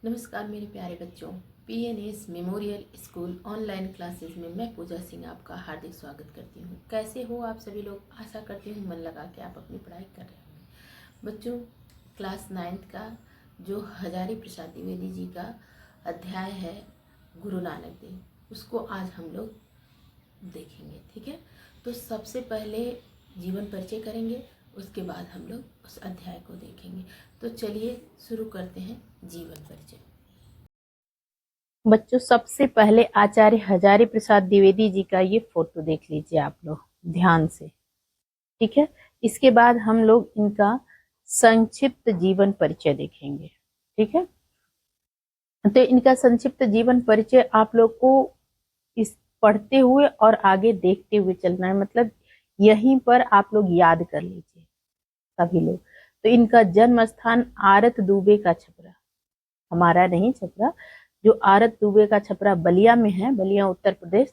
नमस्कार मेरे प्यारे बच्चों, PNS memorial school online classes में मैं पूजा सिंह आपका हार्दिक स्वागत करती हूँ। कैसे हो आप सभी लोग? आशा करती हूँ मन लगा के आप अपनी पढ़ाई कर रहे होंगे। बच्चों, क्लास 9th का जो हजारी प्रसाद द्विवेदी जी का अध्याय है गुरु नानक देव, उसको आज हम लोग देखेंगे। ठीक है, तो सबसे पहले जीवन परिचय करेंगे, उसके बाद हम लोग उस अध्याय को देखेंगे। तो चलिए शुरू करते हैं जीवन परिचय। बच्चों, सबसे पहले आचार्य हजारी प्रसाद द्विवेदी जी का ये फोटो देख लीजिए आप लोग ध्यान से। ठीक है, इसके बाद हम लोग इनका संक्षिप्त जीवन परिचय देखेंगे। ठीक है, तो इनका संक्षिप्त जीवन परिचय आप लोग को इस पढ़ते हुए और आगे देखते हुए चलना है, मतलब यहीं पर आप लोग याद कर लीजिए सभी लोग। तो इनका जन्म स्थान आरत दुबे का छपरा, हमारा नहीं छपरा, जो आरत दुबे का छपरा बलिया में है, बलिया उत्तर प्रदेश,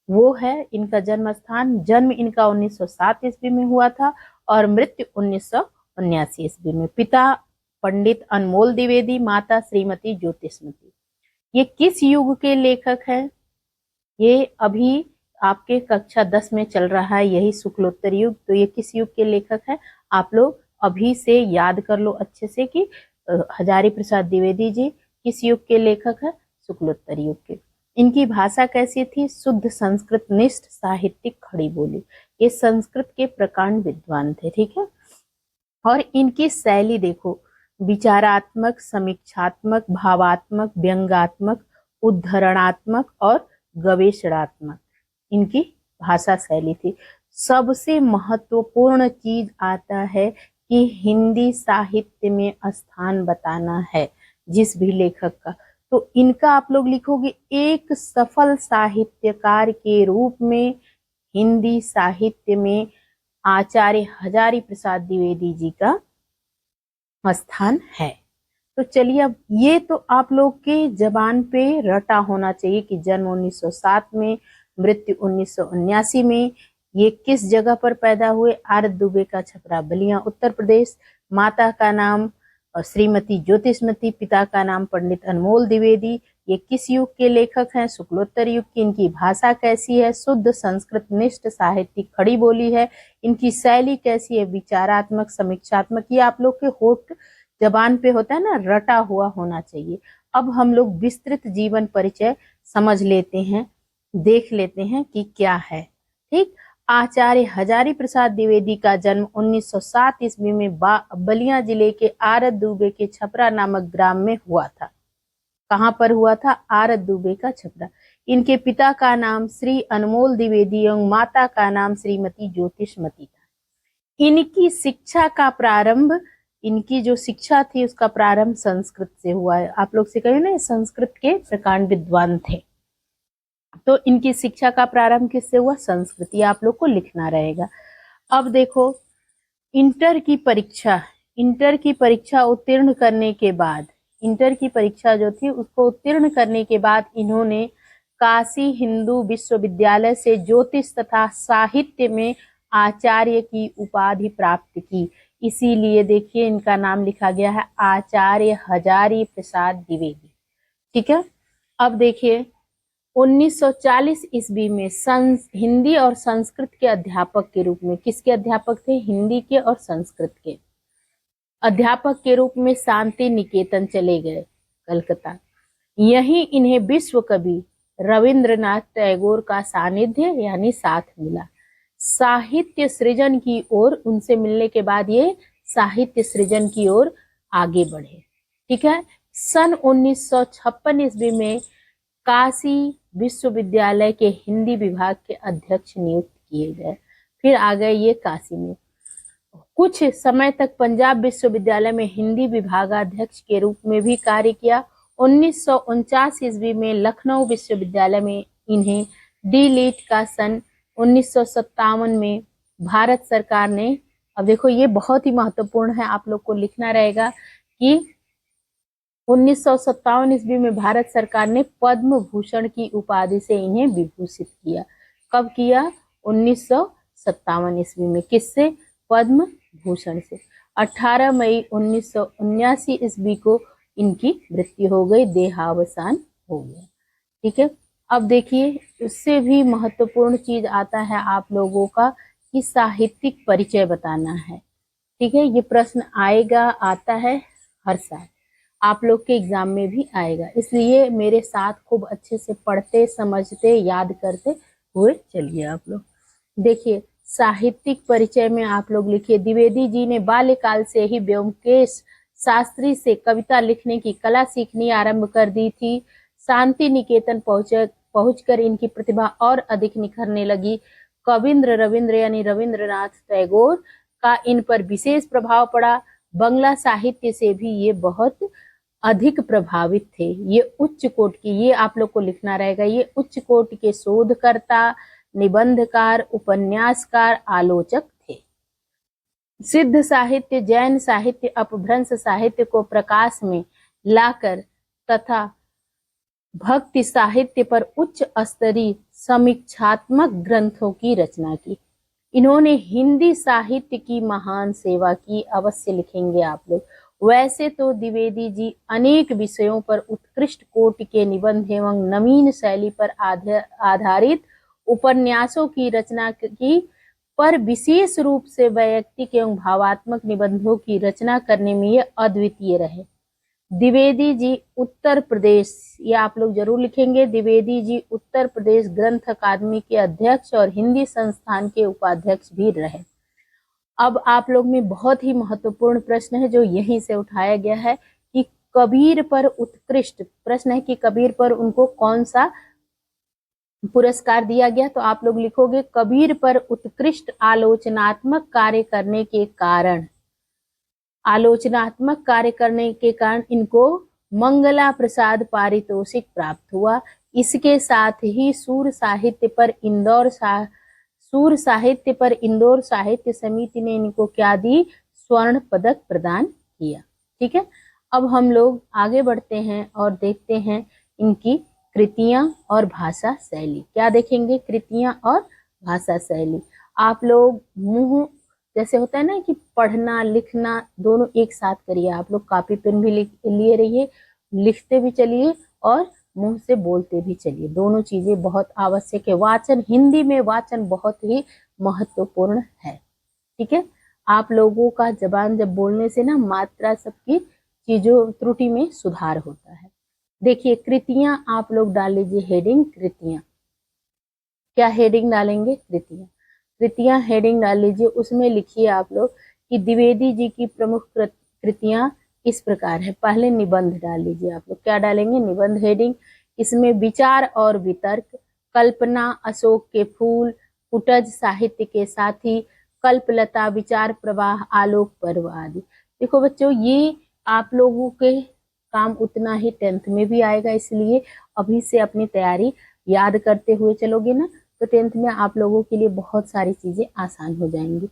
वो है इनका जन्म स्थान। जन्म इनका 1907 ईस्वी में हुआ था और मृत्यु 1979 ईस्वी में। पिता पंडित अनमोल द्विवेदी, माता श्रीमती ज्योतिषमती। ये किस युग के लेखक हैं? ये अभी आपके कक्षा 10 में चल रहा है, यही शुक्लोत्तर युग। तो ये किस युग के लेखक हैं? आप लोग अभी से याद कर लो अच्छे से कि हजारी प्रसाद द्विवेदी जी किस युग के लेखक है? शुक्लोत्तर युग के। इनकी भाषा कैसी थी? शुद्ध संस्कृत निष्ठ साहित्यिक खड़ी बोली। ये संस्कृत के प्रकांड विद्वान थे। ठीक है, और इनकी शैली देखो, विचारात्मक, समीक्षात्मक, भावात्मक, व्यंग्यात्मक, उद्धरणात्मक और गवेषणात्मक इनकी भाषा शैली थी। सबसे महत्वपूर्ण चीज आता है कि हिंदी साहित्य में स्थान बताना है जिस भी लेखक का। तो इनका आप लोग लिखोगे एक सफल साहित्यकार के रूप में हिंदी साहित्य में आचार्य हजारी प्रसाद द्विवेदी जी का स्थान है। तो चलिए, अब ये तो आप लोग के जबान पे रटा होना चाहिए कि जन्म 1907 में, मृत्यु 1979 में। ये किस जगह पर पैदा हुए? आरत दुबे का छपरा बलिया उत्तर प्रदेश। माता का नाम श्रीमती ज्योतिषमती, पिता का नाम पंडित अनमोल द्विवेदी। ये किस युग के लेखक हैं? शुक्लोत्तर युग की। इनकी भाषा कैसी है? शुद्ध संस्कृत निष्ठ साहित्यिक खड़ी बोली है। इनकी शैली कैसी है? विचारात्मक, समीक्षात्मक। ये आप लोग के होठ जबान पे होता है ना, रटा हुआ होना चाहिए। अब हम लोग विस्तृत जीवन परिचय समझ लेते हैं, देख लेते हैं कि क्या है। ठीक, आचार्य हजारी प्रसाद द्विवेदी का जन्म 1907 ईस्वी में बलिया जिले के आरत दुबे के छपरा नामक ग्राम में हुआ था। कहां पर हुआ था? आरत दुबे का छपरा। इनके पिता का नाम श्री अनमोल द्विवेदी एवं माता का नाम श्रीमती ज्योतिषमती था। इनकी शिक्षा का प्रारंभ, इनकी जो शिक्षा थी उसका प्रारंभ संस्कृत से हुआ है। आप लोग से कहे ना, संस्कृत के प्रकांड विद्वान थे। तो इनकी शिक्षा का प्रारंभ किससे हुआ? संस्कृत। ये आप लोग को लिखना रहेगा। अब देखो, इंटर की परीक्षा, इंटर की परीक्षा उत्तीर्ण करने के बाद, इंटर की परीक्षा जो थी उसको उत्तीर्ण करने के बाद इन्होंने काशी हिंदू विश्वविद्यालय से ज्योतिष तथा साहित्य में आचार्य की उपाधि प्राप्त की। इसीलिए देखिए इनका नाम लिखा गया है आचार्य हजारी प्रसाद द्विवेदी। ठीक है, अब देखिए 1940 ईस्वी में हिंदी और संस्कृत के अध्यापक के रूप में, किसके अध्यापक थे? हिंदी के और संस्कृत के अध्यापक के रूप में शांति निकेतन चले गए कलकत्ता। यहीं इन्हें विश्व कवि रविंद्रनाथ टैगोर का सानिध्य यानी साथ मिला। साहित्य सृजन की ओर, उनसे मिलने के बाद ये साहित्य सृजन की ओर आगे बढ़े। ठीक है, सन 1956 ईस्वी में काशी विश्वविद्यालय के हिंदी विभाग के अध्यक्ष नियुक्त किए गए। फिर आ गए ये काशी में। कुछ समय तक पंजाब विश्वविद्यालय में हिंदी विभागाध्यक्ष के रूप में भी कार्य किया। 1949 ईस्वी में लखनऊ विश्वविद्यालय में इन्हें डी लिट का सन 1957 में भारत सरकार ने, अब देखो ये बहुत ही महत्वपूर्ण है, आप लोग को लिखना रहेगा कि 1957 ईस्वी में भारत सरकार ने पद्म भूषण की उपाधि से इन्हें विभूषित किया। कब किया? 1957 ईस्वी में। किससे? पद्म भूषण से। 18 मई 1979 ईस्वी को इनकी मृत्यु हो गई, देहावसान हो गया। ठीक है, अब देखिए उससे भी महत्वपूर्ण चीज आता है आप लोगों का कि साहित्यिक परिचय बताना है। ठीक है, ये प्रश्न आएगा, आता है हर साल, आप लोग के एग्जाम में भी आएगा, इसलिए मेरे साथ खूब अच्छे से पढ़ते समझते याद करते हुए चलिए आप लोग। देखिए साहित्यिक परिचय में आप लोग लिखिए, द्विवेदी जी ने बाल्यकाल से ही ब्योमकेश शास्त्री से कविता लिखने की कला सीखनी आरंभ कर दी थी। शांति निकेतन पहुंचकर इनकी प्रतिभा और अधिक निखरने लगी। कविंद्र रविंद्र यानी रविंद्रनाथ टैगोर का इन पर विशेष प्रभाव पड़ा। बंगला साहित्य से भी ये बहुत अधिक प्रभावित थे। ये उच्च कोटि की, ये आप लोग को लिखना रहेगा, ये उच्च कोटि के शोधकर्ता, निबंधकार, उपन्यासकार, आलोचक थे। सिद्ध साहित्य, जैन साहित्य, अपभ्रंश साहित्य को प्रकाश में लाकर तथा भक्ति साहित्य पर उच्च स्तरीय समीक्षात्मक ग्रंथों की रचना की। इन्होंने हिंदी साहित्य की महान सेवा की। अवश्य लिखेंगे आप लोग। वैसे तो द्विवेदी जी अनेक विषयों पर उत्कृष्ट कोटि के निबंध एवं नवीन शैली पर आधारित उपन्यासों की रचना की, पर विशेष रूप से वैयक्तिक एवं भावात्मक निबंधों की रचना करने में ये अद्वितीय रहे। द्विवेदी जी उत्तर प्रदेश, ये आप लोग जरूर लिखेंगे, द्विवेदी जी उत्तर प्रदेश ग्रंथ अकादमी के अध्यक्ष और हिंदी संस्थान के उपाध्यक्ष भी रहे। अब आप लोग में बहुत ही महत्वपूर्ण प्रश्न है जो यहीं से उठाया गया है कि कबीर पर उत्कृष्ट, प्रश्न है कि कबीर पर उनको कौन सा पुरस्कार दिया गया, तो आप लोग लिखोगे कबीर पर उत्कृष्ट आलोचनात्मक कार्य करने के कारण, आलोचनात्मक कार्य करने के कारण इनको मंगला प्रसाद पारितोषिक प्राप्त हुआ। इसके साथ ही सूर साहित्य पर इंदौर साहित्य समिति ने इनको क्या दी, स्वर्ण पदक प्रदान किया। ठीक है, अब हम लोग आगे बढ़ते हैं और देखते हैं इनकी कृतियां और भाषा शैली। क्या देखेंगे, कृतियां और भाषा शैली। आप लोग मुंह जैसे होता है ना कि पढ़ना लिखना दोनों एक साथ करिए। आप लोग कॉपी पेन भी लिए रहिए, लिखते भी चलिए और मुंह से बोलते भी चलिए, दोनों चीजें बहुत आवश्यक है। वाचन, हिंदी में वाचन बहुत ही महत्वपूर्ण है। ठीक है, आप लोगों का जबान जब बोलने से ना मात्रा सबकी चीजों त्रुटि में सुधार होता है। देखिए कृतियां आप लोग डाल लीजिए हेडिंग, कृतियां। क्या हेडिंग डालेंगे, कृतियां। कृतियां हेडिंग डाल लीजिए, उसमें लिखिए आप लोग कि द्विवेदी जी की प्रमुख कृतियां इस प्रकार है। पहले निबंध डाल लीजिए आप लोग, क्या डालेंगे, निबंध हेडिंग। इसमें विचार और वितर्क, कल्पना, अशोक के फूल, कुटज, साहित्य के साथी, कल्पलता, विचार प्रवाह, आलोक पर्व आदि। देखो बच्चों ये आप लोगों के काम उतना ही 10th में भी आएगा, इसलिए अभी से अपनी तैयारी याद करते हुए चलोगे ना तो 10th में आप लोगों के लिए बहुत सारी चीजें आसान हो जाएंगी।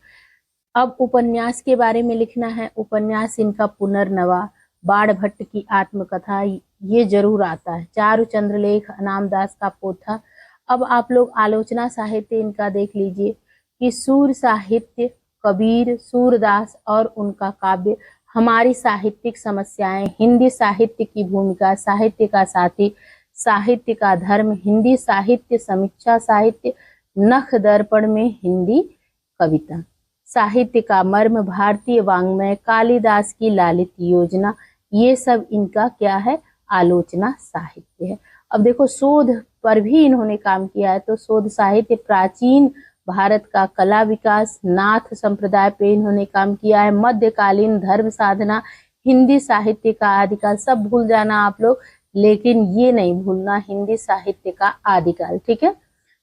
अब उपन्यास के बारे में लिखना है। उपन्यास इनका पुनर्नवा, बाण भट्ट की आत्मकथा, ये जरूर आता है। चारु चंद्रलेख, अनामदास का पोथा। अब आप लोग आलोचना साहित्य इनका देख लीजिए कि सूर साहित्य, कबीर, सूरदास और उनका काव्य, हमारी साहित्यिक समस्याएं, हिंदी साहित्य की भूमिका, साहित्य का साथी, साहित्य का धर्म, हिंदी साहित्य समीक्षा साहित्य, नख दर्पण में हिंदी कविता, साहित्य का मर्म, भारतीय वाङ्मय, कालिदास की लालित योजना, ये सब इनका क्या है, आलोचना साहित्य है। अब देखो शोध पर भी इन्होंने काम किया है, तो शोध साहित्य, प्राचीन भारत का कला विकास, नाथ संप्रदाय पे इन्होंने काम किया है, मध्यकालीन धर्म साधना, हिंदी साहित्य का आदिकाल। सब भूल जाना आप लोग, लेकिन ये नहीं भूलना हिंदी साहित्य का आदिकाल। ठीक है,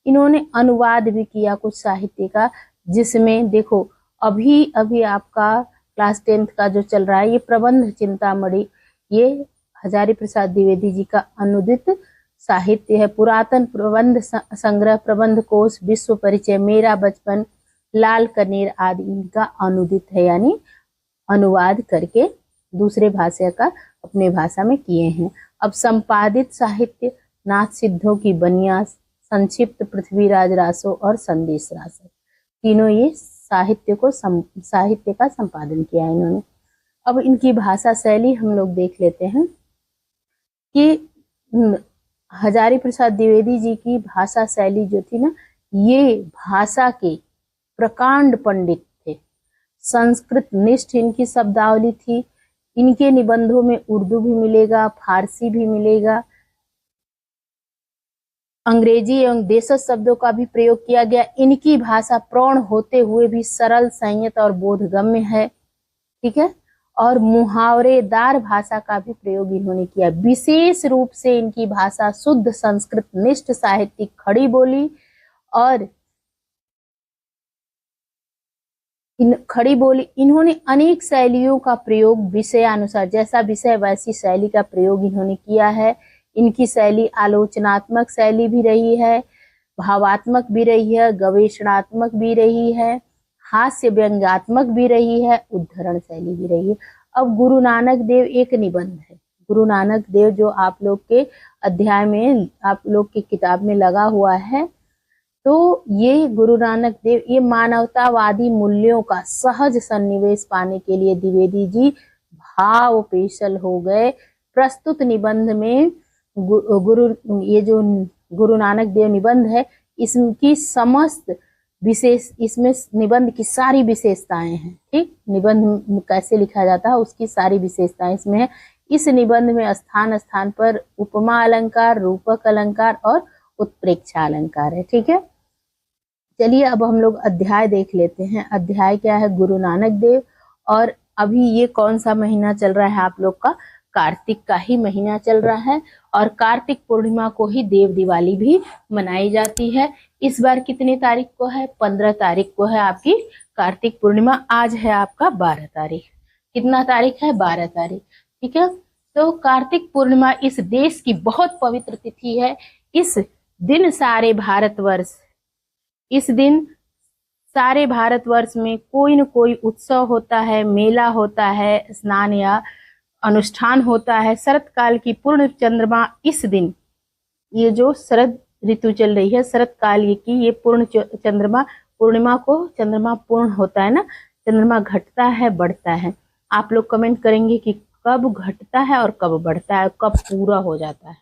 इन्होंने अनुवाद भी किया कुछ साहित्य का, जिसमें देखो अभी अभी आपका क्लास 10th का जो चल रहा है ये प्रबंध चिंतामणि, ये हजारी प्रसाद द्विवेदी जी का अनुदित साहित्य है। पुरातन प्रबंध संग्रह, प्रबंध कोश, विश्व परिचय, मेरा बचपन, लाल कनेर आदि इनका अनुदित है, यानी अनुवाद करके दूसरे भाषा का अपने भाषा में किए हैं। अब संपादित साहित्य, नाथ सिद्धों की बनिया, संक्षिप्त, पृथ्वीराज रासो और संदेश रासो, तीनों ये साहित्य का संपादन किया है इन्होंने। अब इनकी भाषा शैली हम लोग देख लेते हैं कि हजारी प्रसाद द्विवेदी जी की भाषा शैली जो थी ना, ये भाषा के प्रकांड पंडित थे। संस्कृत निष्ठ इनकी शब्दावली थी। इनके निबंधों में उर्दू भी मिलेगा, फारसी भी मिलेगा, अंग्रेजी एवं देशज शब्दों का भी प्रयोग किया गया। इनकी भाषा प्रौढ़ होते हुए भी सरल, संयत और बोधगम्य है। ठीक है, और मुहावरेदार भाषा का भी प्रयोग इन्होंने किया। विशेष रूप से इनकी भाषा शुद्ध संस्कृत निष्ठ साहित्यिक खड़ी बोली और खड़ी बोली। इन्होंने अनेक शैलियों का प्रयोग विषयानुसार, जैसा विषय वैसी शैली का प्रयोग इन्होंने किया है। इनकी शैली आलोचनात्मक शैली भी रही है, भावात्मक भी रही है, गवेषणात्मक भी रही है, हास्य व्यंग्यात्मक भी रही है, उद्धरण शैली भी रही है। अब गुरु नानक देव एक निबंध है। गुरु नानक देव जो आप लोग के अध्याय में, आप लोग की किताब में लगा हुआ है, तो ये गुरु नानक देव, ये मानवतावादी मूल्यों का सहज सन्निवेश पाने के लिए द्विवेदी जी भाव पेशल हो गए। प्रस्तुत निबंध में ये जो गुरु नानक देव निबंध है, इसकी समस्त विशेष, इसमें निबंध की सारी विशेषताएं हैं। ठीक, निबंध कैसे लिखा जाता है उसकी सारी विशेषताएं इसमें है। इस निबंध में स्थान स्थान पर उपमा अलंकार, रूपक अलंकार और उत्प्रेक्षा अलंकार है। ठीक है, चलिए अब हम लोग अध्याय देख लेते हैं। अध्याय क्या है? गुरु नानक देव। और अभी ये कौन सा महीना चल रहा है आप लोग का? कार्तिक का ही महीना चल रहा है, और कार्तिक पूर्णिमा को ही देव दिवाली भी मनाई जाती है। इस बार कितनी तारीख को है? 15 तारीख को है आपकी कार्तिक पूर्णिमा। आज है आपका 12 तारीख। कितना तारीख है? 12 तारीख। ठीक है, तो कार्तिक पूर्णिमा इस देश की बहुत पवित्र तिथि है। इस दिन सारे भारतवर्ष में कोई न कोई उत्सव होता है, मेला होता है, स्नान या अनुष्ठान होता है। शरत काल की पूर्ण चंद्रमा इस दिन, ये जो शरद ऋतु चल रही है, शरत काल की ये पूर्ण चंद्रमा, पूर्णिमा को चंद्रमा पूर्ण होता है ना, चंद्रमा घटता है, बढ़ता है। आप लोग कमेंट करेंगे कि कब घटता है और कब बढ़ता है, कब पूरा हो जाता है।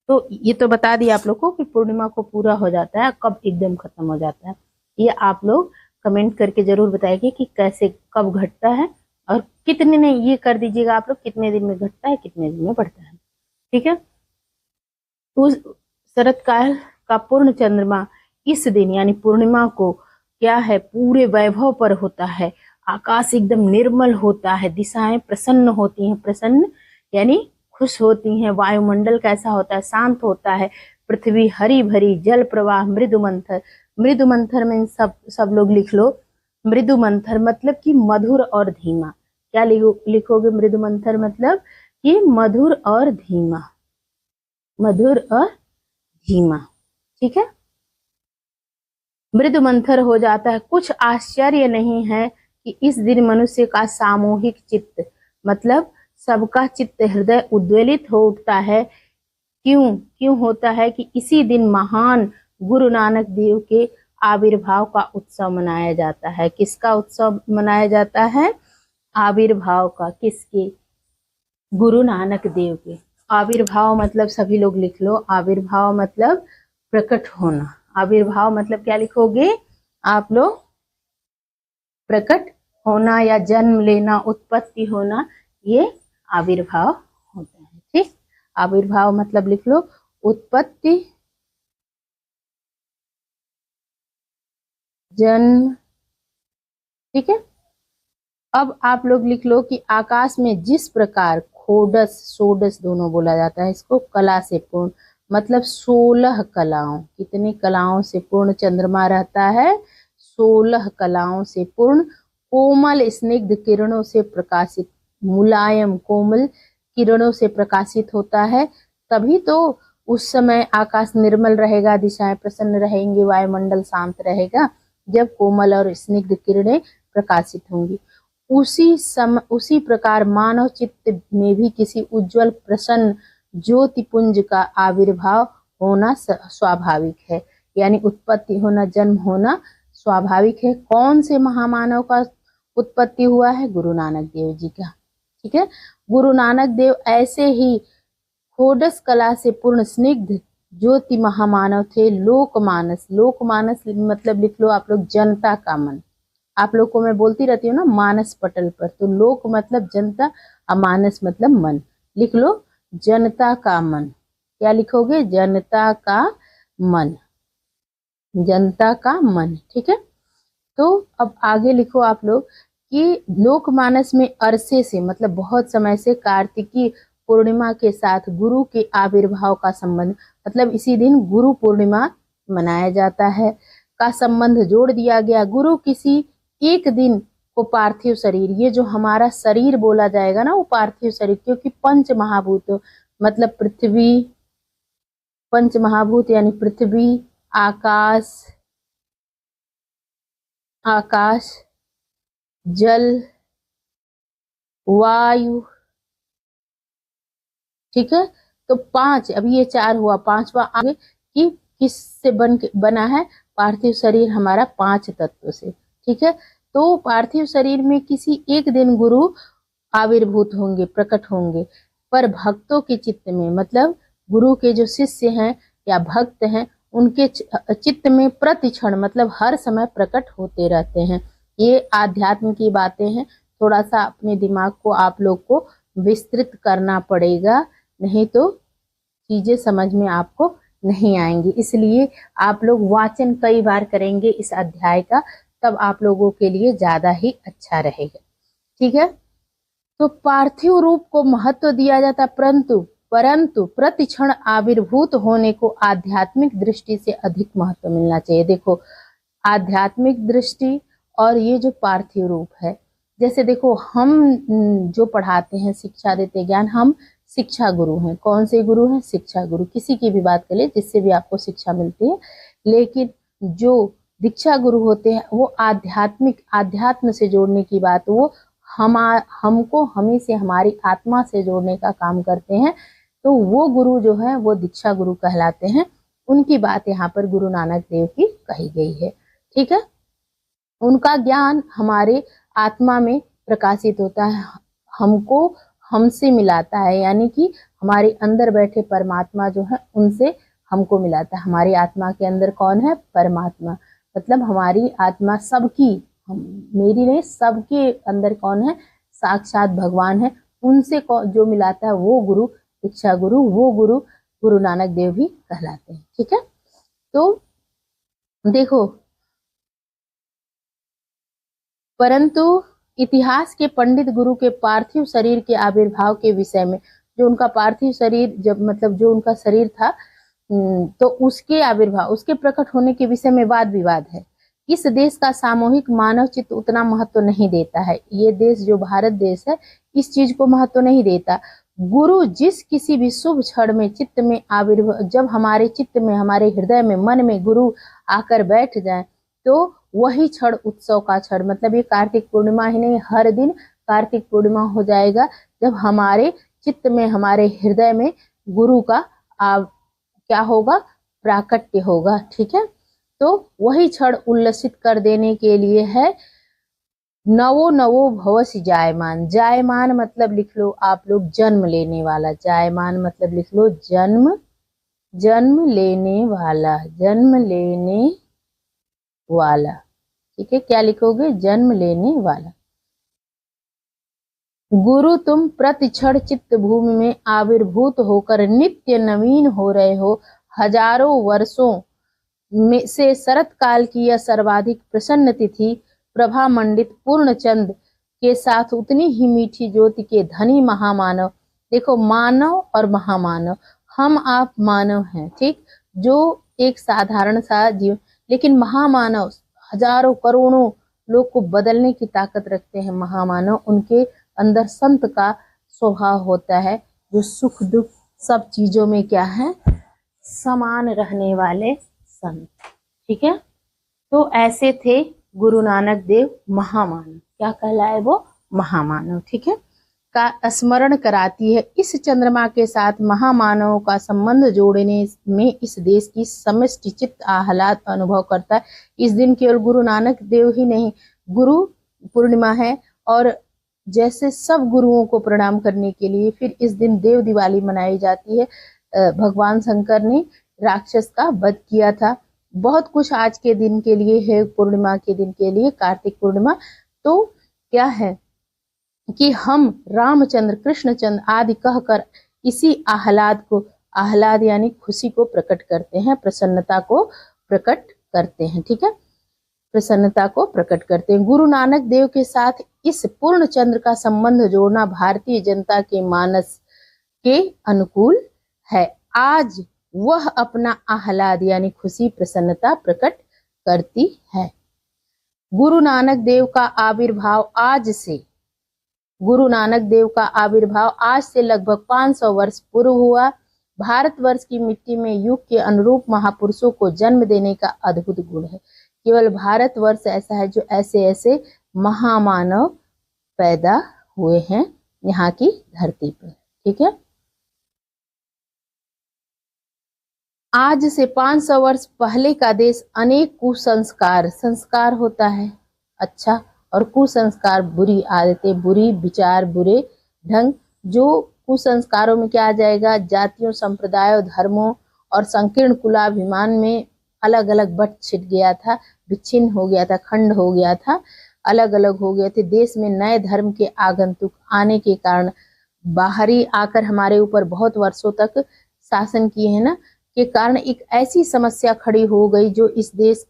तो ये तो बता दिया आप लोग को कि पूर्णिमा को पूरा हो जाता है, कब एकदम खत्म हो जाता है। ये आप लोग कमेंट करके जरूर बताइए कि कैसे, कब घटता है और कितने, ने ये कर दीजिएगा आप लोग, कितने दिन में घटता है, कितने दिन में बढ़ता है। ठीक है, तो शरत काल का पूर्ण चंद्रमा इस दिन यानी पूर्णिमा को क्या है, पूरे वैभव पर होता है। आकाश एकदम निर्मल होता है, दिशाएं प्रसन्न होती हैं, प्रसन्न यानी खुश होती हैं। वायुमंडल कैसा होता है? शांत होता है। पृथ्वी हरी भरी, जल प्रवाह मृदु मंथर। मृदु मंथर में सब लोग लिख लो। मृदु मंथर मतलब कि मधुर और धीमा। क्या लिखोगे? मृदु मंथर मतलब कि मधुर और धीमा, मधुर और धीमा। ठीक है, मृदु मंथर हो जाता है। कुछ आश्चर्य नहीं है कि इस दिन मनुष्य का सामूहिक चित्त, मतलब सबका चित्त, हृदय उद्वेलित हो उठता है। क्यों होता है? कि इसी दिन महान गुरु नानक देव के आविर्भाव का उत्सव मनाया जाता है। किसका उत्सव मनाया जाता है? आविर्भाव का। किसके? गुरु नानक देव के। आविर्भाव मतलब सभी लोग लिख लो, आविर्भाव मतलब प्रकट होना। आविर्भाव मतलब क्या लिखोगे आप लोग? प्रकट होना या जन्म लेना, उत्पत्ति होना, ये आविर्भाव होता है। ठीक, आविर्भाव मतलब लिख लो उत्पत्ति, जन्म। ठीक है, अब आप लोग लिख लो कि आकाश में जिस प्रकार खोडस सोडस दोनों बोला जाता है, इसको कला से पूर्ण, मतलब 16 कलाओं, कितनी कलाओं से पूर्ण चंद्रमा रहता है? 16 कलाओं से पूर्ण, कोमल स्निग्ध किरणों से प्रकाशित, मुलायम कोमल किरणों से प्रकाशित होता है। तभी तो उस समय आकाश निर्मल रहेगा, दिशाएं प्रसन्न रहेंगी, वायुमंडल शांत रहेगा, जब कोमल और स्निग्ध किरणें प्रकाशित होंगी। उसी प्रकार मानव चित्त में भी किसी उज्जवल प्रसन्न ज्योतिपुंज का आविर्भाव होना स्वाभाविक है, यानी उत्पत्ति होना, जन्म होना स्वाभाविक है। कौन से महामानव का उत्पत्ति हुआ है? गुरु नानक देव जी का। ठीक है। गुरु नानक देव ऐसे ही खोडस कला से पूर्ण स्निग्ध ज्योति महामानव थे। लोकमानस, लोकमानस मतलब लिख लो आप लोग जनता का मन। आप लोग को मैं बोलती रहती हूँ ना मानस पटल पर, तो लोक मतलब जनता और मानस मतलब मन। लिख लो जनता का मन। क्या लिखोगे? जनता का मन, जनता का मन। ठीक है। तो अब आगे लिखो आप लोग कि लोकमानस में अरसे से मतलब बहुत समय से कार्तिकी पूर्णिमा के साथ गुरु के आविर्भाव का संबंध, मतलब इसी दिन गुरु पूर्णिमा मनाया जाता है, का संबंध जोड़ दिया गया। गुरु किसी एक दिन को पार्थिव शरीर, ये जो हमारा शरीर बोला जाएगा ना वो पार्थिव शरीर, क्योंकि पंच महाभूत मतलब पृथ्वी, पंच महाभूत यानी पृथ्वी, आकाश, आकाश, जल, वायु, ठीक है। तो 5, अभी ये 4 हुआ, 5वां आगे कि किससे बना है पार्थिव शरीर हमारा? 5 तत्व से। ठीक है। तो पार्थिव शरीर में किसी एक दिन गुरु आविर्भूत होंगे, प्रकट होंगे, पर भक्तों के चित्त में, मतलब गुरु के जो शिष्य हैं या भक्त हैं उनके चित्त में प्रतिक्षण मतलब हर समय प्रकट होते रहते हैं। ये आध्यात्म की बातें हैं, थोड़ा सा अपने दिमाग को आप लोग को विस्तृत करना पड़ेगा, नहीं तो चीजें समझ में आपको नहीं आएंगी। इसलिए आप लोग वाचन कई बार करेंगे इस अध्याय का, तब आप लोगों के लिए ज्यादा ही अच्छा रहेगा। ठीक है। तो पार्थिव रूप को महत्व दिया जाता, परंतु प्रतिक्षण आविर्भूत होने को आध्यात्मिक दृष्टि से अधिक महत्व मिलना चाहिए। देखो आध्यात्मिक दृष्टि और ये जो पार्थिव रूप है, जैसे देखो हम जो पढ़ाते हैं, शिक्षा देते ज्ञान, हम शिक्षा गुरु हैं। कौन से गुरु हैं? शिक्षा गुरु। किसी की भी बात करें जिससे भी आपको शिक्षा मिलती है, लेकिन जो दीक्षा गुरु होते हैं वो आध्यात्मिक, आध्यात्म से जोड़ने की बात, वो हमको हमें से हमारी आत्मा से जोड़ने का काम करते हैं। तो वो गुरु जो है वो दीक्षा गुरु कहलाते हैं। उनकी बात यहाँ पर गुरु नानक देव की कही गई है। ठीक है। उनका ज्ञान हमारे आत्मा में प्रकाशित होता है, हमको हमसे मिलाता है, यानी कि हमारे अंदर बैठे परमात्मा जो है उनसे हमको मिलाता है। हमारी आत्मा के अंदर कौन है? परमात्मा। मतलब हमारी आत्मा सबकी, मेरी नहीं, सबके अंदर कौन है? साक्षात भगवान है। उनसे जो मिलाता है वो गुरु, दीक्षा गुरु, वो गुरु गुरु नानक देव भी कहलाते हैं। ठीक है। तो देखो, परंतु इतिहास के पंडित गुरु के पार्थिव शरीर के आविर्भाव के विषय में, जो उनका पार्थिव शरीर जब मतलब जो उनका शरीर था तो उसके आविर्भाव, उसके प्रकट होने के विषय में वाद विवाद है। इस देश का सामूहिक मानव चित्त उतना महत्व नहीं देता है। ये देश जो भारत देश है इस चीज को महत्व नहीं देता। गुरु जिस किसी भी शुभ क्षण में चित्त में आविर्भाव, जब हमारे चित्त में, हमारे हृदय में, मन में गुरु आकर बैठ जाए तो वही क्षण उत्सव का क्षण, मतलब ये कार्तिक पूर्णिमा ही नहीं, हर दिन कार्तिक पूर्णिमा हो जाएगा जब हमारे चित्त में, हमारे हृदय में गुरु का क्या होगा? प्राकट्य होगा। ठीक है। तो वही क्षण उल्लसित कर देने के लिए है। नवो नवो भवसि जायमान। जायमान मतलब लिख लो आप लोग जन्म लेने वाला। जायमान मतलब लिख लो जन्म, जन्म लेने वाला, जन्म लेने वाला। ठीक है। क्या लिखोगे? जन्म लेने वाला। गुरु तुम प्रतिक्षण चित्त भूमि में आविर्भूत होकर नित्य नवीन हो रहे हो। हजारों वर्षों में से शरत काल की यह सर्वाधिक प्रसन्न तिथि प्रभा मंडित पूर्ण चंद के साथ उतनी ही मीठी ज्योति के धनी महामानव। देखो मानव और महामानव, हम आप मानव हैं, ठीक, जो एक साधारण सा जीव, लेकिन महामानव हजारों करोड़ों लोग को बदलने की ताकत रखते हैं। महामानव, उनके अंदर संत का स्वभाव होता है, जो सुख दुख सब चीजों में क्या है? समान रहने वाले संत। ठीक है। तो ऐसे थे गुरु नानक देव महामानव। क्या कहलाए वो? महामानव। ठीक है। का स्मरण कराती है। इस चंद्रमा के साथ महामानवों का संबंध जोड़ने में इस देश की समष्टि चित्त आह्लाद अनुभव करता है। इस दिन केवल गुरु नानक देव ही नहीं, गुरु पूर्णिमा है और जैसे सब गुरुओं को प्रणाम करने के लिए फिर इस दिन देव दिवाली मनाई जाती है। भगवान शंकर ने राक्षस का वध किया था। बहुत कुछ आज के दिन के लिए है, पूर्णिमा के दिन के लिए, कार्तिक पूर्णिमा। तो क्या है कि हम रामचंद्र, कृष्णचंद्र आदि कहकर इसी आह्लाद को, आह्लाद यानी खुशी को प्रकट करते हैं, प्रसन्नता को प्रकट करते हैं। ठीक है, प्रसन्नता को प्रकट करते हैं। गुरु नानक देव के साथ इस पूर्ण चंद्र का संबंध जोड़ना भारतीय जनता के मानस के अनुकूल है। आज वह अपना आह्लाद यानी खुशी, प्रसन्नता प्रकट करती है। गुरु नानक देव का आविर्भाव आज से, गुरु नानक देव का आविर्भाव आज से लगभग 500 वर्ष पूर्व हुआ। भारतवर्ष की मिट्टी में युग के अनुरूप महापुरुषों को जन्म देने का अद्भुत गुण है। केवल भारतवर्ष ऐसा है जो ऐसे ऐसे महामानव पैदा हुए हैं यहाँ की धरती पर। ठीक है, आज से 500 वर्ष पहले का देश अनेक कुसंस्कार, संस्कार होता है अच्छा, और कुसंस्कार बुरी आदतें, बुरी विचार, बुरे ढंग, जो कुसंस्कारों में क्या आ जाएगा, जातियों, संप्रदायों, धर्मों और संकीर्ण कुलाभिमान में अलग अलग बट छिट गया था, विच्छिन्न हो गया था, खंड हो गया था, अलग अलग हो गए थे। देश में नए धर्म के आगंतुक आने के कारण, बाहरी आकर हमारे ऊपर बहुत वर्षों तक शासन किए हैं ना, के कारण एक ऐसी समस्या खड़ी हो गई जो इस देश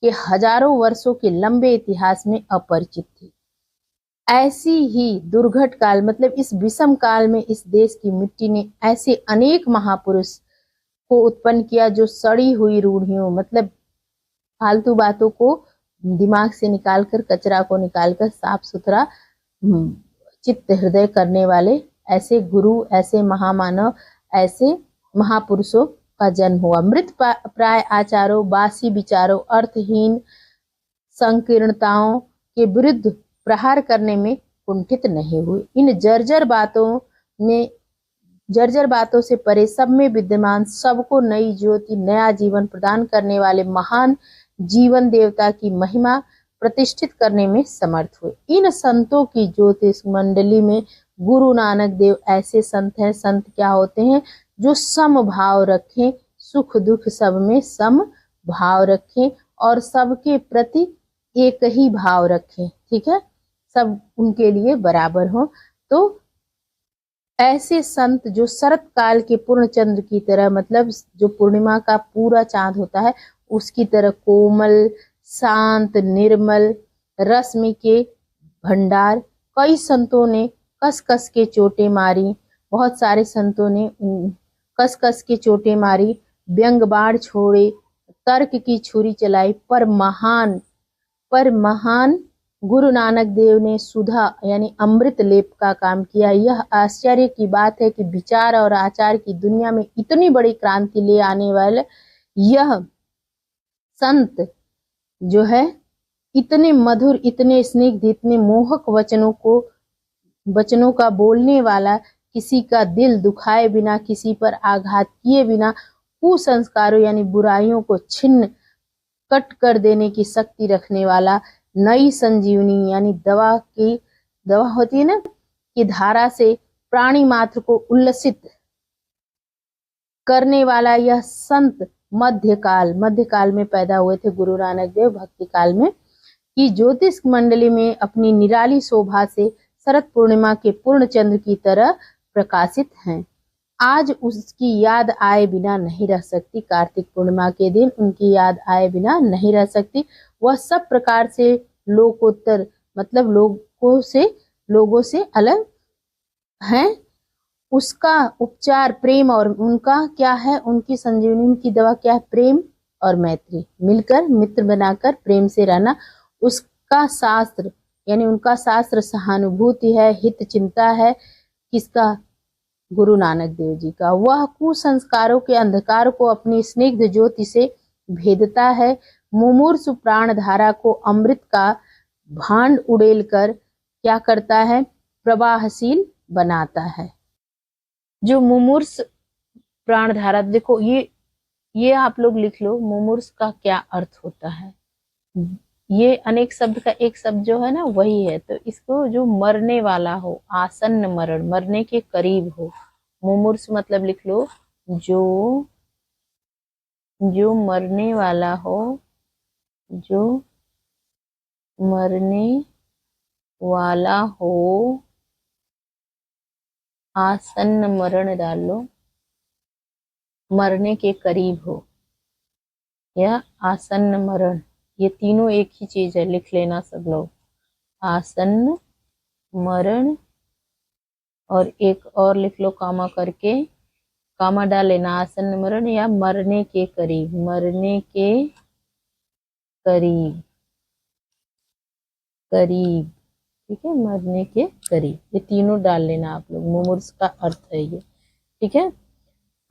के हजारों वर्षों के लंबे इतिहास में अपरिचित थी। ऐसी ही दुर्घट काल, मतलब इस विषम काल में इस देश की मिट्टी ने ऐसे अनेक महापुरुष को उत्पन्न किया जो सड़ी हुई रूढ़ियों, मतलब फालतू बातों को दिमाग से निकालकर, कचरा को निकालकर साफ सुथरा चित्त हृदय करने वाले ऐसे गुरु, ऐसे महामानव, ऐसे महापुरुषों का जन्म हुआ। मृत प्राय आचारों, बासी विचारों, अर्थहीन संकीर्णताओं के विरुद्ध प्रहार करने में कुंठित नहीं हुए। इन जर्जर बातों से परे सब में विद्यमान, सबको नई ज्योति, नया जीवन प्रदान करने वाले महान जीवन देवता की महिमा प्रतिष्ठित करने में समर्थ हुए। इन संतों की ज्योतिष मंडली में गुरु नानक देव ऐसे संत हैं। संत क्या होते हैं? जो सम भाव रखें, सुख दुख सब में सम भाव रखें और सबके प्रति एक ही भाव रखें। ठीक है, सब उनके लिए बराबर हो। तो ऐसे संत जो शरत काल के पूर्ण चंद्र की तरह, मतलब जो पूर्णिमा का पूरा चांद होता है उसकी तरह कोमल, शांत, निर्मल, रश्मि के भंडार। कई संतों ने कस कस के चोटें मारी, बहुत सारे संतों ने कस कस के चोटें मारी, व्यंग बाण छोड़े, तर्क की छुरी चलाई, पर महान गुरु नानक देव ने सुधा यानी अमृत लेप का काम किया। यह आश्चर्य की बात है कि विचार और आचार की दुनिया में इतनी बड़ी क्रांति ले आने वाले यह संत जो है, इतने मधुर, इतने स्निग्ध, इतने मोहक वचनों का बोलने वाला, किसी का दिल दुखाए बिना, किसी पर आघात किए बिना, कुसंस्कारों यानी बुराइयों को छिन्न कट कर देने की शक्ति रखने वाला, नई संजीवनी यानी दवा होती है ना, की धारा से प्राणी मात्र को उल्लसित करने वाला यह संत मध्यकाल में पैदा हुए थे गुरु नानक देव, भक्ति काल में, कि ज्योतिष मंडली में अपनी निराली शोभा से शरद पूर्णिमा के पूर्ण चंद्र की तरह प्रकाशित हैं। आज उसकी याद आए बिना नहीं रह सकती। कार्तिक पूर्णिमा के दिन उनकी याद आए बिना नहीं रह सकती। वह सब प्रकार से लोकोत्तर, मतलब लोगों से अलग हैं। उसका उपचार प्रेम, और उनका क्या है, उनकी संजीवनी, उनकी दवा क्या है? प्रेम और मैत्री, मिलकर मित्र बनाकर प्रेम से रहना। उसका शास्त्र यानी उनका शास्त्र सहानुभूति है, हित चिंता है। किसका? गुरु नानक देव जी का। वह कुसंस्कारों के अंधकार को अपनी स्निग्ध ज्योति से भेदता है। मुमूर्षु प्राण धारा को अमृत का भांड उड़ेल कर क्या करता है? प्रवाहशील बनाता है। जो मुमूर्ष प्राण धारा, देखो ये आप लोग लिख लो, मुमूर्ष का क्या अर्थ होता है। ये अनेक शब्द का एक शब्द जो है ना वही है। तो इसको जो मरने वाला हो, आसन्न मरण, मरने के करीब हो। मुमूर्ष मतलब लिख लो, जो जो मरने वाला हो, जो मरने वाला हो, आसन्न मरण डाल लो, मरने के करीब हो या आसन्न मरण, ये तीनों एक ही चीज है, लिख लेना सब लोग। आसन्न मरण, और एक और लिख लो कामा करके, कामा डाल लेना, आसन्न मरण या मरने के करीब, मरने के करीब, करीब, ठीक है, मरने के करीब, ये तीनों डाल लेना आप लोग। मुमूर्ष का अर्थ है ये, ठीक है।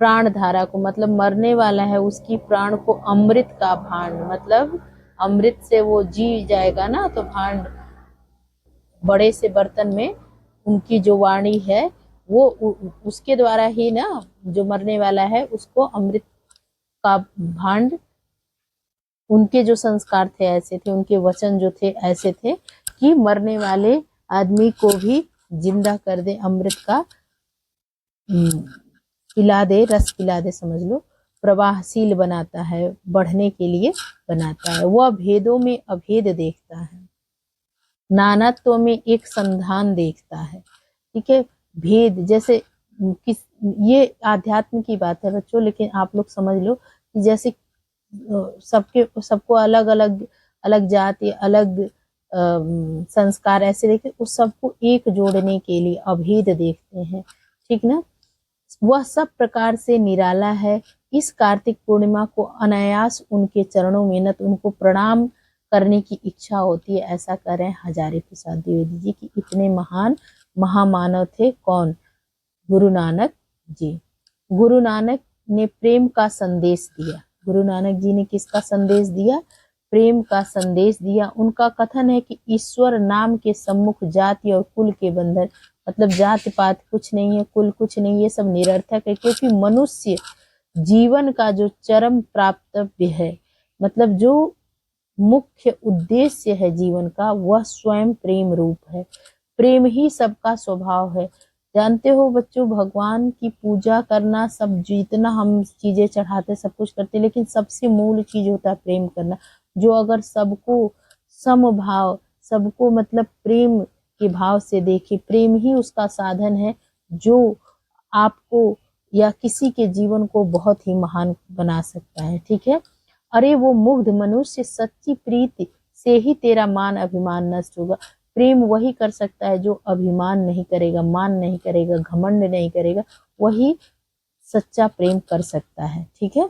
प्राण धारा को, मतलब मरने वाला है उसकी प्राण को अमृत का भांड, मतलब अमृत से वो जी जाएगा ना, तो भांड बड़े से बर्तन में उनकी जो वाणी है वो उसके द्वारा ही ना, जो मरने वाला है उसको अमृत का भांड, उनके जो संस्कार थे ऐसे थे, उनके वचन जो थे ऐसे थे कि मरने वाले आदमी को भी जिंदा कर दे, अमृत का पिला दे, रस पिला दे समझ लो, प्रवाहशील बनाता है, बढ़ने के लिए बनाता है। वह भेदों में अभेद देखता है, नानात्व में एक संधान देखता है, ठीक है। भेद जैसे किस, ये आध्यात्म की बात है बच्चों, लेकिन आप लोग समझ लो कि जैसे सबको अलग अलग, अलग जाति, अलग संस्कार ऐसे देखते, उस सबको एक जोड़ने के लिए अभेद देखते हैं, ठीक ना। वह सब प्रकार से निराला है। इस कार्तिक पूर्णिमा को अनायास उनके चरणों में नत उनको प्रणाम करने की इच्छा होती है। ऐसा करें हजारी प्रसाद द्विवेदी जी की, इतने महान महामानव थे। कौन? गुरु नानक जी। गुरु नानक ने प्रेम का संदेश दिया। गुरु नानक जी ने किसका संदेश दिया? प्रेम का संदेश दिया। उनका कथन है कि ईश्वर नाम के सम्मुख जाति और कुल के बंधन, मतलब जाति पात कुछ नहीं है, कुल कुछ नहीं, ये सब निरर्थक है, क्योंकि मनुष्य जीवन का जो चरम प्राप्तव्य है, मतलब जो मुख्य उद्देश्य है जीवन का, वह स्वयं प्रेम रूप है। प्रेम ही सबका स्वभाव है। जानते हो बच्चों, भगवान की पूजा करना, सब जितना हम चीजें चढ़ाते सब कुछ करते, लेकिन सबसे मूल चीज होता है प्रेम करना। जो अगर सबको समभाव, सबको मतलब प्रेम के भाव से देखे, प्रेम ही उसका साधन है जो आपको या किसी के जीवन को बहुत ही महान बना सकता है, ठीक है। अरे वो मुग्ध मनुष्य, सच्ची प्रीति से ही तेरा मान अभिमान नष्ट होगा। प्रेम वही कर सकता है जो अभिमान नहीं करेगा, मान नहीं करेगा, घमंड नहीं करेगा, वही सच्चा प्रेम कर सकता है, ठीक है।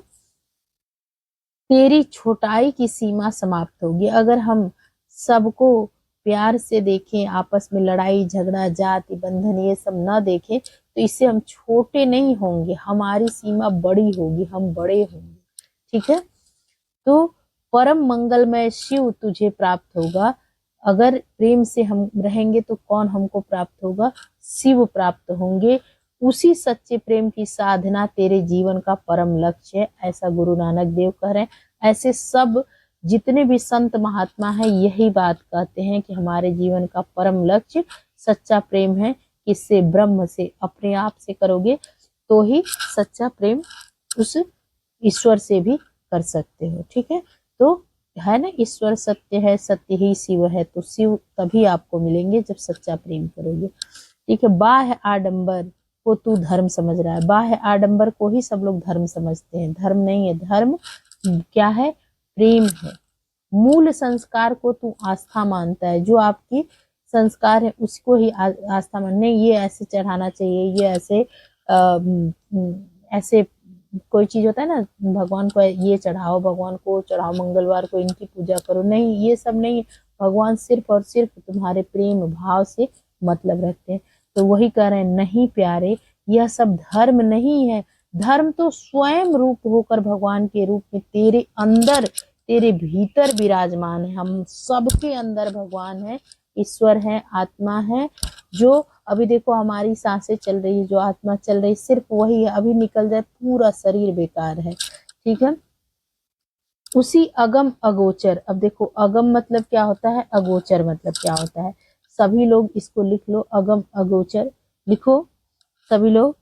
तेरी छोटाई की सीमा समाप्त होगी। अगर हम सबको प्यार से देखें, आपस में लड़ाई झगड़ा जाति बंधन ये सब न देखें, तो इससे हम छोटे नहीं होंगे, हमारी सीमा बड़ी होगी, हम बड़े होंगे, ठीक है। तो परम मंगलमय शिव तुझे प्राप्त होगा। अगर प्रेम से हम रहेंगे तो कौन हमको प्राप्त होगा? शिव प्राप्त होंगे। उसी सच्चे प्रेम की साधना तेरे जीवन का परम लक्ष्य है, ऐसा गुरु नानक देव कह रहे हैं। ऐसे सब जितने भी संत महात्मा हैं यही बात कहते हैं कि हमारे जीवन का परम लक्ष्य सच्चा प्रेम है। इससे ब्रह्म से, अपने आप से करोगे तो ही सच्चा प्रेम उस ईश्वर से भी कर सकते हो, ठीक है। तो है ना, ईश्वर सत्य है, सत्य ही शिव है, तो शिव तभी आपको मिलेंगे जब सच्चा प्रेम करोगे, ठीक है। बाह्य आडंबर को तू धर्म समझ रहा है। बाह्य आडंबर को ही सब लोग धर्म समझते हैं, धर्म नहीं है। धर्म क्या है? प्रेम है। मूल संस्कार को तू आस्था मानता है, जो आपकी संस्कार है उसको ही आस्था मानने, ये ऐसे चढ़ाना चाहिए, ये ऐसे ऐसे कोई चीज होता है ना, भगवान को ये चढ़ाओ, भगवान को चढ़ाओ, मंगलवार को इनकी पूजा करो, नहीं, ये सब नहीं है। भगवान सिर्फ और सिर्फ तुम्हारे प्रेम भाव से मतलब रखते हैं। तो वही कह रहे हैं, नहीं प्यारे, यह सब धर्म नहीं है। धर्म तो स्वयं रूप होकर भगवान के रूप में तेरे अंदर, तेरे भीतर विराजमान है। हम सबके अंदर भगवान है, ईश्वर है, आत्मा है। जो अभी देखो हमारी सांसें चल रही है, जो आत्मा चल रही, सिर्फ वही है। अभी निकल जाए पूरा शरीर बेकार है, ठीक है। उसी अगम अगोचर। अब देखो अगम मतलब क्या होता है, अगोचर मतलब क्या होता है। सभी लोग इसको लिख लो, अगम अगोचर लिखो सभी लोग।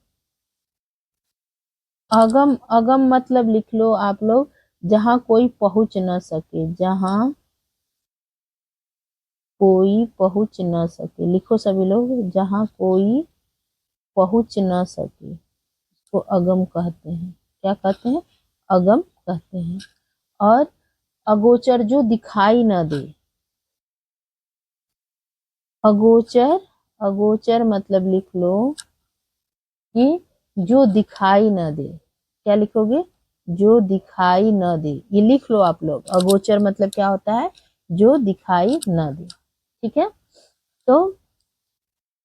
अगम अगम मतलब लिख लो आप लोग, जहां कोई पहुंच न सके, जहां कोई पहुंच न सके। लिखो सभी लोग, जहां कोई पहुंच न सके उसको अगम कहते हैं। क्या कहते हैं, अगम कहते हैं। और अगोचर जो दिखाई न दे, अगोचर, अगोचर मतलब लिख लो कि जो दिखाई न दे। क्या लिखोगे, जो दिखाई न दे, ये लिख लो आप लोग। अगोचर मतलब क्या होता है, जो दिखाई न दे। ठीक है, तो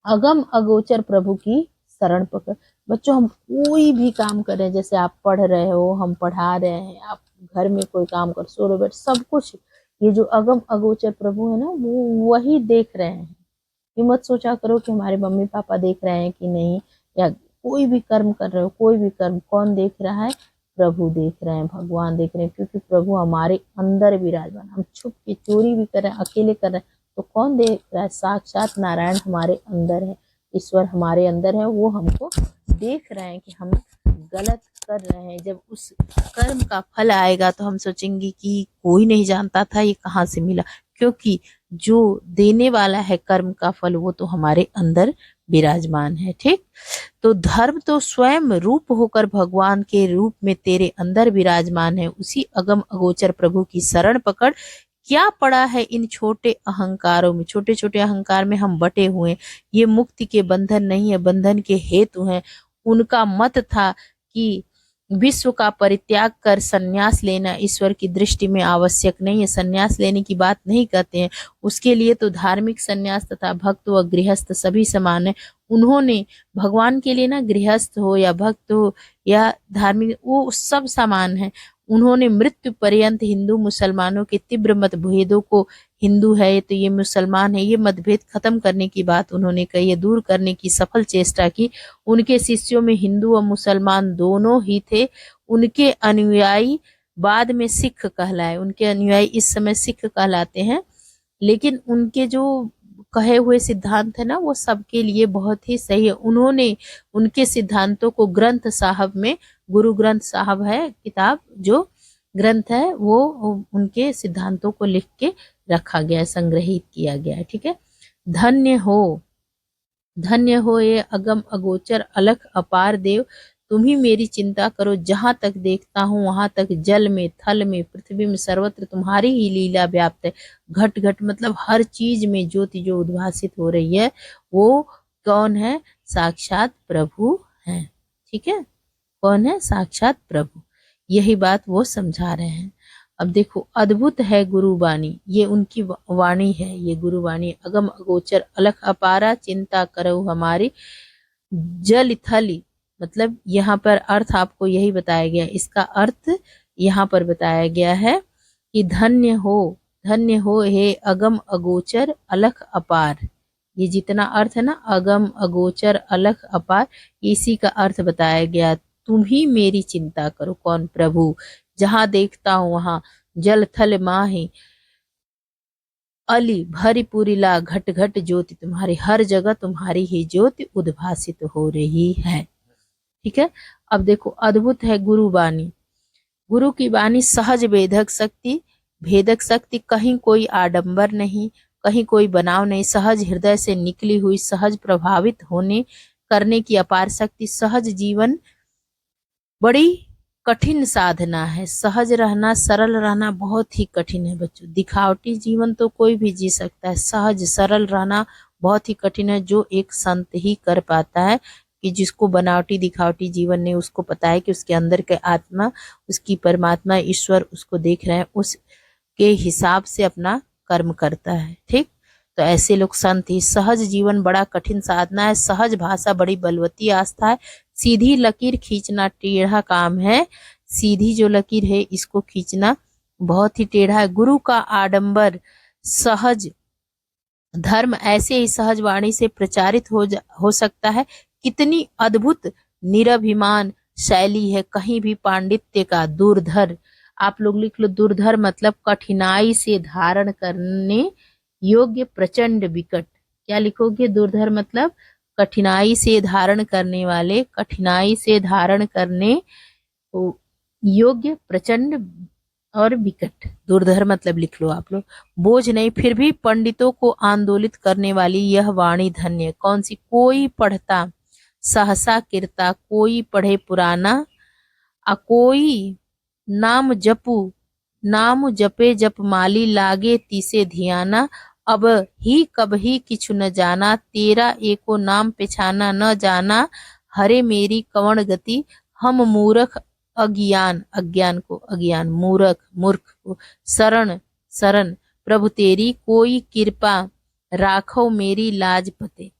अगम अगोचर प्रभु की शरण पकड़। बच्चों हम कोई भी काम कर रहे हैं, जैसे आप पढ़ रहे हो, हम पढ़ा रहे हैं, आप घर में कोई काम कर, सो रहे, सब कुछ ये जो अगम अगोचर प्रभु है ना, वो वही देख रहे हैं। ये मत सोचा करो कि हमारे मम्मी पापा देख रहे हैं कि नहीं, या कोई भी कर्म कर रहे हो, कोई भी कर्म कौन देख रहा है, प्रभु देख रहे हैं, भगवान देख रहे हैं। क्योंकि प्रभु हमारे अंदर विराजमान। हम छुप के चोरी भी कर रहे हैं, अकेले कर रहे हैं, तो कौन देख रहा है, साक्षात नारायण हमारे अंदर है, ईश्वर हमारे अंदर है, वो हमको देख रहे हैं कि हम गलत कर रहे हैं। जब उस कर्म का फल आएगा तो हम सोचेंगे कि कोई नहीं जानता था, ये कहाँ से मिला। क्योंकि जो देने वाला है कर्म का फल, वो तो हमारे अंदर विराजमान है। ठीक, तो धर्म तो स्वयं रूप होकर भगवान के रूप में तेरे अंदर विराजमान है। उसी अगम अगोचर प्रभु की शरण पकड़। क्या पड़ा है इन छोटे अहंकारों में, छोटे छोटे अहंकार में हम बटे हुए। ये मुक्ति के बंधन नहीं है, बंधन के हेतु हैं। उनका मत था कि विश्व का परित्याग कर सन्यास लेना ईश्वर की दृष्टि में आवश्यक नहीं है। सन्यास लेने की बात नहीं कहते हैं, उसके लिए तो धार्मिक सन्यास तथा भक्त व गृहस्थ सभी समान है। उन्होंने भगवान के लिए ना, गृहस्थ हो या भक्त हो या धार्मिक, वो सब समान है। उन्होंने मृत्यु पर्यंत हिंदू मुसलमानों के तीव्र मतभेदों को, हिंदू है तो ये मुसलमान है, ये मतभेद खत्म करने की बात उन्होंने कही है, दूर करने की सफल चेष्टा की। उनके शिष्यों में हिंदू और मुसलमान दोनों ही थे। उनके अनुयायी बाद में सिख कहलाए, उनके अनुयायी इस समय सिख कहलाते हैं। लेकिन उनके जो कहे हुए सिद्धांत है ना, वो सबके लिए बहुत ही सही है। उन्होंने उनके सिद्धांतों को ग्रंथ साहब में, गुरु ग्रंथ साहब है किताब, जो ग्रंथ है वो उनके सिद्धांतों को लिख के रखा गया है, संग्रहित किया गया है। ठीक है, धन्य हो, धन्य हो ये अगम अगोचर अलख अपार देव, तुम ही मेरी चिंता करो। जहां तक देखता हूँ वहां तक जल में, थल में, पृथ्वी में सर्वत्र तुम्हारी ही लीला व्याप्त है। घट घट मतलब हर चीज में ज्योति जो उद्भासित हो रही है, वो कौन है, साक्षात प्रभु है। ठीक है, कौन है, साक्षात प्रभु। यही बात वो समझा रहे हैं। अब देखो, अद्भुत है गुरु वाणी, ये उनकी वाणी है, ये गुरु वाणी। अगम अगोचर अलख अपारा, चिंता करो हमारी। जल थली मतलब यहाँ पर अर्थ आपको यही बताया गया, इसका अर्थ यहाँ पर बताया गया है कि धन्य हो, धन्य हो हे अगम अगोचर अलख अपार। ये जितना अर्थ है ना, अगम अगोचर अलख अपार, इसी का अर्थ बताया गया। तुम ही मेरी चिंता करो, कौन, प्रभु। जहां देखता हूं वहां जल थल माही, अली भरी पूरी ला, घट घट ज्योति तुम्हारी, हर जगह तुम्हारी ही ज्योति उद्भासित हो रही है। ठीक है, अब देखो, अद्भुत है गुरु वाणी, गुरु की वाणी सहज भेदक शक्ति, भेदक शक्ति, कहीं कोई आडंबर नहीं, कहीं कोई बनाव नहीं, सहज हृदय से निकली हुई, सहज प्रभावित होने करने की अपार शक्ति। सहज जीवन बड़ी कठिन साधना है, सहज रहना, सरल रहना बहुत ही कठिन है बच्चों। दिखावटी जीवन तो कोई भी जी सकता है, सहज सरल रहना बहुत ही कठिन है, जो एक संत ही कर पाता है। कि जिसको बनावटी दिखावटी जीवन नहीं, उसको पता है कि उसके अंदर के आत्मा, उसकी परमात्मा ईश्वर उसको देख रहे हैं, उसके हिसाब से अपना कर्म करता है। ठीक, तो ऐसे लोग संत ही। सहज जीवन बड़ा कठिन साधना है, सहज भाषा बड़ी बलवती आस्था है, सीधी लकीर खींचना टेढ़ा काम है। सीधी जो लकीर है इसको खींचना बहुत ही टेढ़ा है। गुरु का आडंबर सहज धर्म ऐसे ही सहज वाणी से प्रचारित हो सकता है। कितनी अद्भुत निरभिमान शैली है, कहीं भी पांडित्य का दूरधर आप लोग लिख लो दुर्धर मतलब कठिनाई से धारण करने योग्य प्रचंड विकट। क्या लिखोगे? दुर्धर मतलब कठिनाई से धारण करने वाले, कठिनाई से धारण करने योग्य प्रचंड और विकट। दुर्धर मतलब लिख लो आप लोग। बोझ नहीं फिर भी पंडितों को आंदोलित करने वाली यह वाणी धन्य। कौन सी? कोई पढ़ता सहसा कीर्ता, कोई पढ़े पुराना, कोई नाम जपू, नाम जपे जप माली, लागे तीसे धियाना, अब ही कब ही किछु न जाना, तेरा एको नाम पेछाना न जाना, हरे मेरी कवण गति, हम मूर्ख अज्ञान, अज्ञान को अज्ञान, मूर्ख मूर्ख को शरण शरण, प्रभु तेरी कोई कृपा, राखो मेरी लाज पते।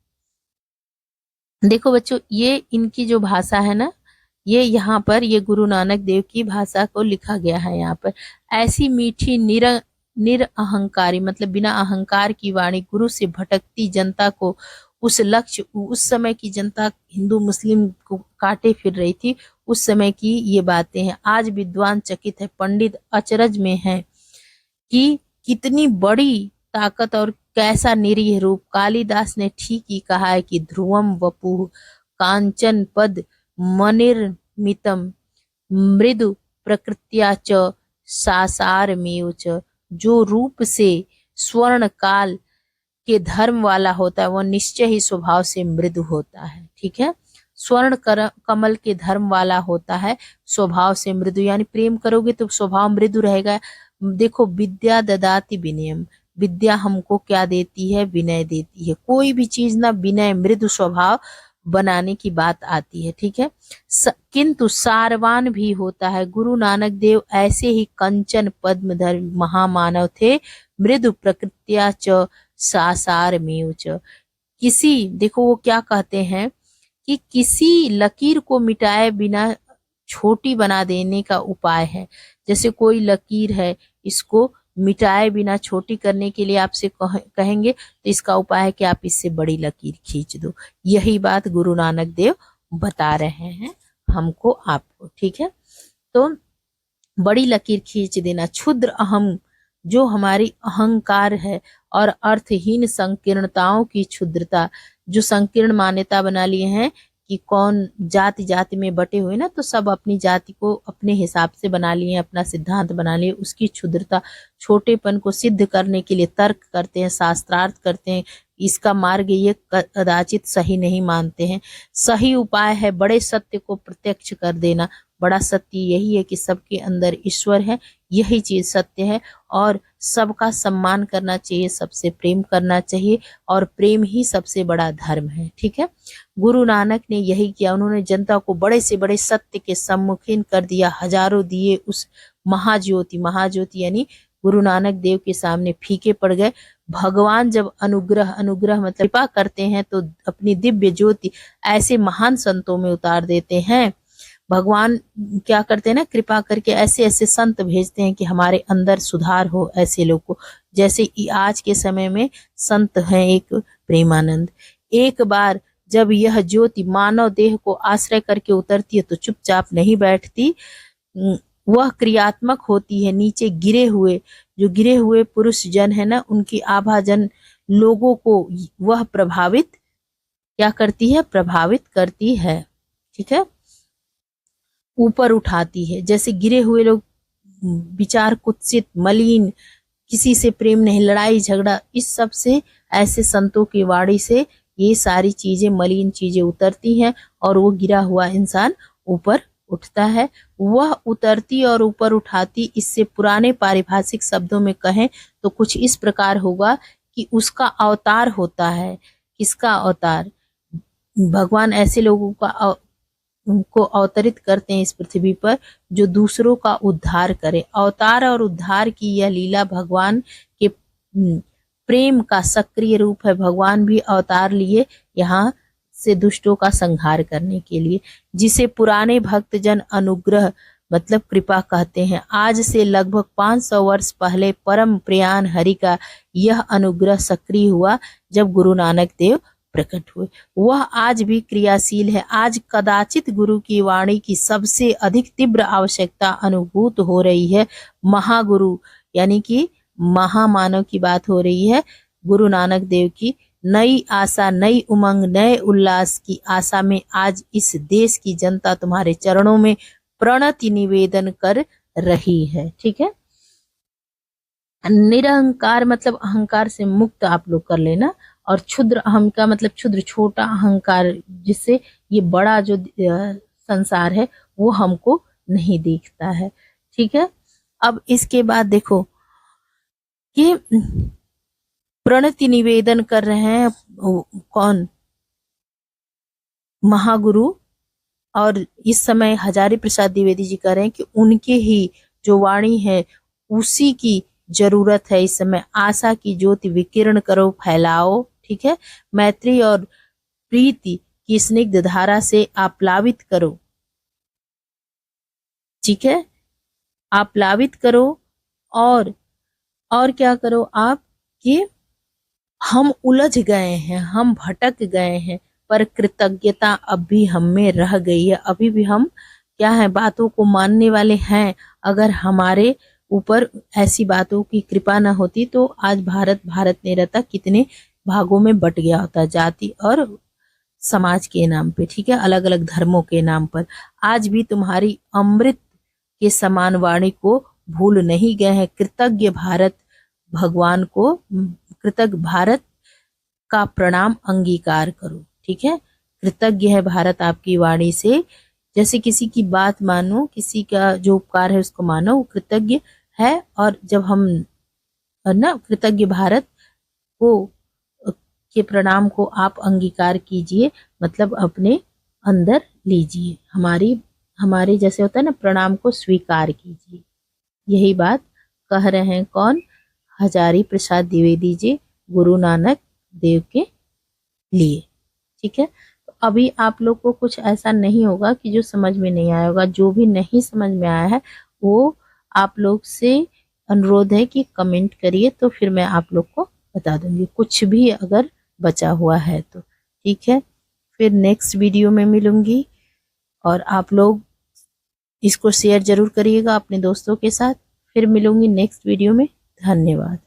देखो बच्चों, ये इनकी जो भाषा है ना, ये यहाँ पर ये गुरु नानक देव की भाषा को लिखा गया है। यहाँ पर ऐसी मीठी निरअहंकारी मतलब बिना अहंकार की वाणी गुरु से भटकती जनता को उस लक्ष्य, उस समय की जनता हिंदू मुस्लिम को काटे फिर रही थी, उस समय की ये बातें हैं। आज विद्वान चकित है, पंडित अचरज में है कि कितनी बड़ी ताकत और कैसा निरीह रूप। कालिदास ने ठीक ही कहा है कि ध्रुवम वपुः कांचन पद मनिर्मितम मृदु प्रकृत्या च सासारमेव च। जो रूप से स्वर्ण काल के धर्म वाला होता है वह निश्चय ही स्वभाव से मृदु होता है। ठीक है, स्वर्ण कमल के धर्म वाला होता है स्वभाव से मृदु, यानी प्रेम करोगे तो स्वभाव मृदु रहेगा। देखो, विद्या ददाति विनयम, विद्या हमको क्या देती है? विनय देती है। कोई भी चीज ना विनय मृदु स्वभाव बनाने की बात आती है। ठीक है, किंतु सारवान भी होता है। गुरु नानक देव ऐसे ही कंचन पद्मधर महामानव थे, मृदु प्रकृत्या च सासारमेव च। किसी, देखो वो क्या कहते हैं कि किसी लकीर को मिटाए बिना छोटी बना देने का उपाय है। जैसे कोई लकीर है, इसको मिटाए बिना छोटी करने के लिए आपसे कहेंगे तो इसका उपाय है कि आप इससे बड़ी लकीर खींच दो। यही बात गुरु नानक देव बता रहे हैं हमको, आपको। ठीक है, तो बड़ी लकीर खींच देना। क्षुद्र अहम, जो हमारी अहंकार है, और अर्थहीन संकीर्णताओं की क्षुद्रता, जो संकीर्ण मान्यता बना लिए हैं कि कौन जाति जाति में बटे हुए ना, तो सब अपनी जाति को अपने हिसाब से बना लिए, अपना सिद्धांत बना लिए। उसकी क्षुद्रता, छोटेपन को सिद्ध करने के लिए तर्क करते हैं, शास्त्रार्थ करते हैं। इसका मार्ग ये कदाचित सही नहीं मानते हैं। सही उपाय है बड़े सत्य को प्रत्यक्ष कर देना। बड़ा सत्य यही है कि सबके अंदर ईश्वर है, यही चीज सत्य है। और सबका सम्मान करना चाहिए, सबसे प्रेम करना चाहिए, और प्रेम ही सबसे बड़ा धर्म है। ठीक है, गुरु नानक ने यही किया। उन्होंने जनता को बड़े से बड़े सत्य के सम्मुखीन कर दिया। हजारों दिए उस महाज्योति, महाज्योति यानी गुरु नानक देव के सामने फीके पड़ गए। भगवान जब अनुग्रह मतलब कृपा करते हैं तो अपनी दिव्य ज्योति ऐसे महान संतों में उतार देते हैं। भगवान क्या करते हैं ना, कृपा करके ऐसे ऐसे संत भेजते हैं कि हमारे अंदर सुधार हो ऐसे लोग को। जैसे आज के समय में संत हैं एक प्रेमानंद। एक बार जब यह ज्योति मानव देह को आश्रय करके उतरती है तो चुपचाप नहीं बैठती, वह क्रियात्मक होती है। नीचे जो गिरे हुए पुरुष जन है ना, उनकी आभाजन लोगों को वह प्रभावित क्या करती है? प्रभावित करती है। ठीक है, ऊपर उठाती है। जैसे गिरे हुए लोग विचार कुत्सित, मलिन, किसी से प्रेम नहीं, लड़ाई झगड़ा, इस सब से, ऐसे संतों की वाणी से ये सारी चीजें, मलिन चीजें उतरती हैं और वो गिरा हुआ इंसान ऊपर उठता है। वह उतरती और ऊपर उठाती, इससे पुराने पारिभाषिक शब्दों में कहें तो कुछ इस प्रकार होगा कि उसका अवतार होता है। किसका अवतार? भगवान ऐसे लोगों का उनको अवतरित करते हैं इस पृथ्वी पर जो दूसरों का उद्धार करे। अवतार और उद्धार की यह लीला भगवान के प्रेम का सक्रिय रूप है। भगवान भी अवतार लिए यहाँ से दुष्टों का संहार करने के लिए, जिसे पुराने भक्तजन अनुग्रह मतलब कृपा कहते हैं। आज से लगभग 500 वर्ष पहले परम प्रियान हरि का यह अनुग्रह सक्रिय हुआ जब गुरु नानक देव प्रकट हुए, वह आज भी क्रियाशील है। आज कदाचित गुरु की वाणी की सबसे अधिक तीव्र आवश्यकता अनुभूत हो रही है। महागुरु यानी कि महामानव की बात हो रही है। गुरु नानक देव की नई आशा, नई उमंग, नए उल्लास की आशा में आज इस देश की जनता तुम्हारे चरणों में प्रणति निवेदन कर रही है। ठीक है, निरहंकार मतलब अहंकार से मुक्त आप लोग कर लेना, और क्षुद्र अहम का मतलब क्षुद्र छोटा अहंकार, जिससे ये बड़ा जो संसार है वो हमको नहीं दिखता है। ठीक है, अब इसके बाद देखो कि प्रणति निवेदन कर रहे हैं कौन, महागुरु, और इस समय हजारी प्रसाद द्विवेदी जी कह रहे हैं कि उनके ही जो वाणी है उसी की जरूरत है इस समय। आशा की ज्योति विकिरण करो, फैलाओ। ठीक है, मैत्री और प्रीति की स्निग्ध धारा से आप्लावित करो। ठीक है, आप्लावित करो, और क्या करो आप कि हम उलझ गए हैं, हम भटक गए हैं, पर कृतज्ञता अब भी हम में रह गई है। अभी भी हम क्या है, बातों को मानने वाले हैं। अगर हमारे ऊपर ऐसी बातों की कृपा न होती तो आज भारत नहीं रहता, कितने भागों में बट गया होता, जाति और समाज के नाम पे। ठीक है, अलग अलग धर्मों के नाम पर। आज भी तुम्हारी अमृत के समान वाणी को भूल नहीं गए हैं। कृतज्ञ भारत भगवान को, कृतज्ञ भारत का प्रणाम अंगीकार करो। ठीक है, कृतज्ञ है भारत आपकी वाणी से। जैसे किसी की बात मानो, किसी का जो उपकार है उसको मानो, वो कृतज्ञ है। और जब हम ना कृतज्ञ भारत को के प्रणाम को आप अंगीकार कीजिए, मतलब अपने अंदर लीजिए। हमारे जैसे होता है ना, प्रणाम को स्वीकार कीजिए। यही बात कह रहे हैं कौन, हजारी प्रसाद द्विवेदी जी गुरु नानक देव के लिए। ठीक है, तो अभी आप लोग को कुछ ऐसा नहीं होगा कि जो समझ में नहीं आया होगा। जो भी नहीं समझ में आया है वो आप लोग से अनुरोध है कि कमेंट करिए, तो फिर मैं आप लोग को बता दूंगी, कुछ भी अगर बचा हुआ है तो। ठीक है, फिर नेक्स्ट वीडियो में मिलूंगी, और आप लोग इसको शेयर जरूर करिएगा अपने दोस्तों के साथ। फिर मिलूंगी नेक्स्ट वीडियो में। धन्यवाद।